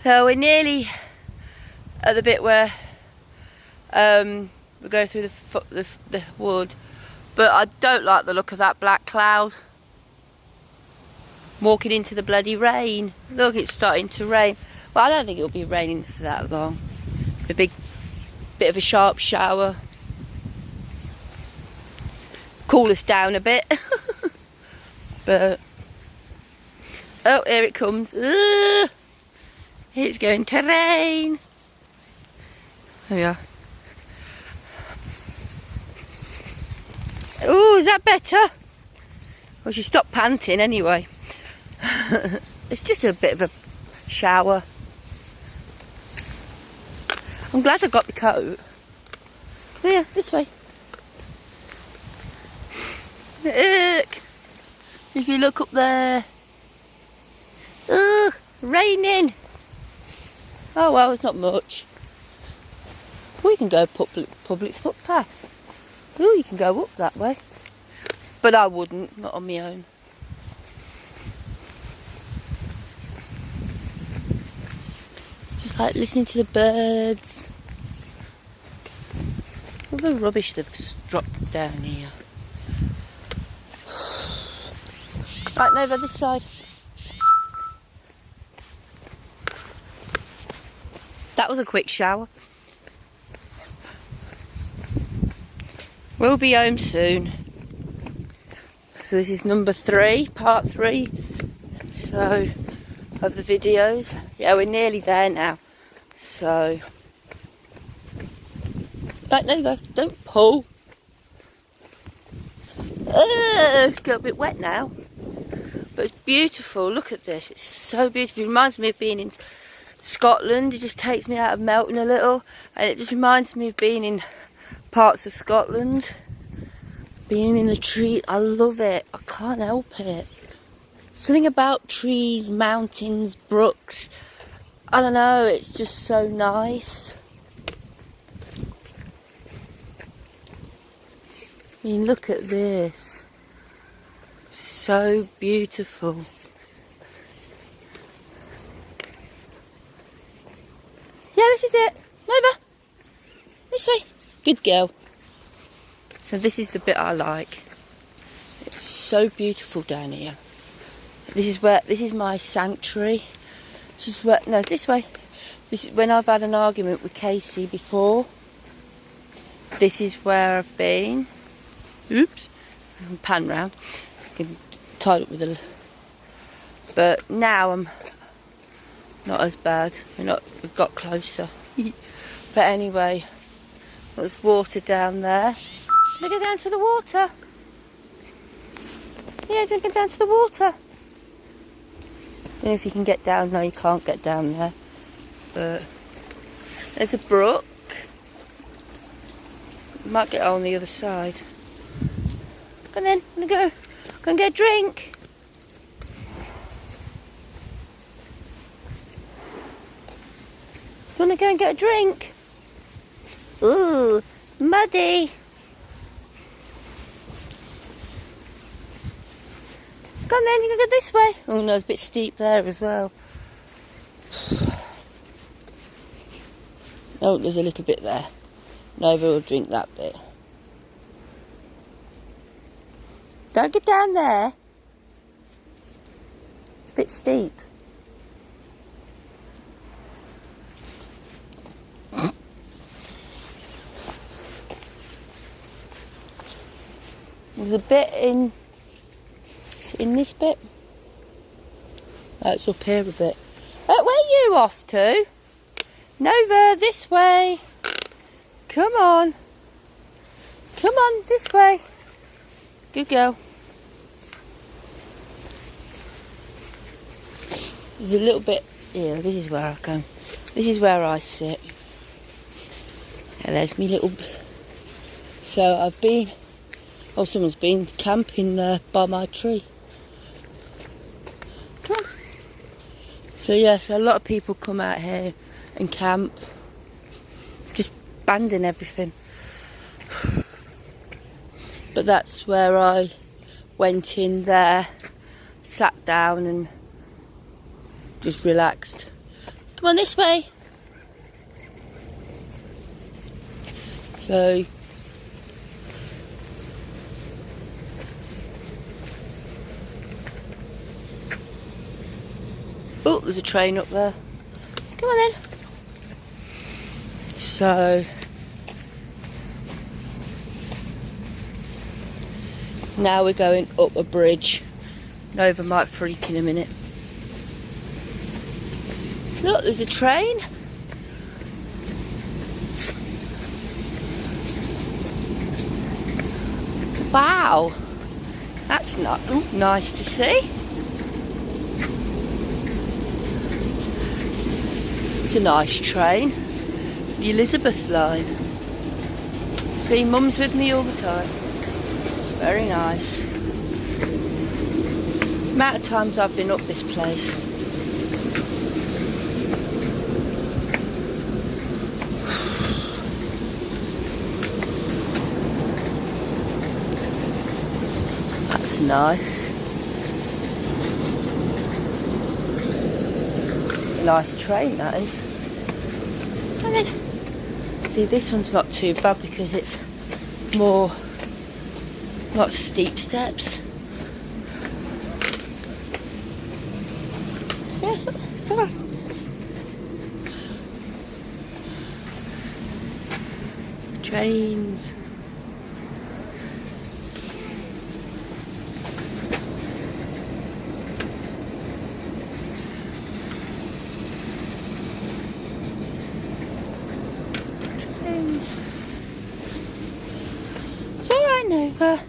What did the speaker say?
So we're nearly at the bit where we go through the wood, but I don't like the look of that black cloud. Walking into the bloody rain. Look, it's starting to rain. Well, I don't think it'll be raining for that long. A big bit of a sharp shower. Cool us down a bit. But oh, here it comes. It's going to rain. There we are. Oh, is that better? Well, she stopped panting anyway. It's just a bit of a shower. I'm glad I got the coat. Yeah, this way. Look. If you look up there. Ugh, raining. Oh well, it's not much. We can go public footpath. Oh, you can go up that way. But I wouldn't, not on my own. Just like listening to the birds. All the rubbish that's dropped down here. Right, Nova, this side. That was a quick shower. We'll be home soon. So this is number 3, part 3. So, of the videos. Yeah, we're nearly there now. So, right, Nova, don't pull. It's got a bit wet now. But it's beautiful. Look at this. It's so beautiful. It reminds me of being in Scotland. It just takes me out of melting a little. And it just reminds me of being in parts of Scotland. Being in the tree. I love it. I can't help it. Something about trees, mountains, brooks. I don't know. It's just so nice. I mean, look at this. So beautiful. Yeah, this is it. Nova. This way. Good girl. So this is the bit I like. It's so beautiful down here. This is my sanctuary. This way. This is when I've had an argument with Casey before. This is where I've been. Oops. Pan round. Tied up with a. But now I'm not as bad. We've got closer. But anyway, there's water down there. Can I go down to the water? Yeah, can I go down to the water? I don't know if you can get down. No, you can't get down there. But there's a brook. You might get on the other side. Come on then, I'm gonna go and get a drink. Do you want to go and get a drink? Ooh, muddy. Come on then, you can go this way. Oh no, it's a bit steep there as well. Oh, there's a little bit there. Nova will drink that bit. Don't get down there. It's a bit steep. There's a bit in this bit. Oh, it's up here a bit. Oh, where are you off to? Nova, this way. Come on. Come on, this way. Good girl. There's a little bit here. This is where I go. This is where I sit. And there's me little. So I've been. Oh, someone's been camping there by my tree. Come on. So yes, a lot of people come out here and camp. Just abandon everything. But that's where I went in there, sat down and just relaxed. Come on this way. So oh, there's a train up there. Come on then. So now we're going up a bridge. Nova might freak in a minute. Look, there's a train. Wow, that's not nice to see. It's a nice train. The Elizabeth line. See, Mum's with me all the time. Very nice. The amount of times I've been up this place. That's nice. A nice train, that is. And then, see, this one's not too bad because it's more, not steep steps. Yeah, it's alright. Trains. It's alright, Nova.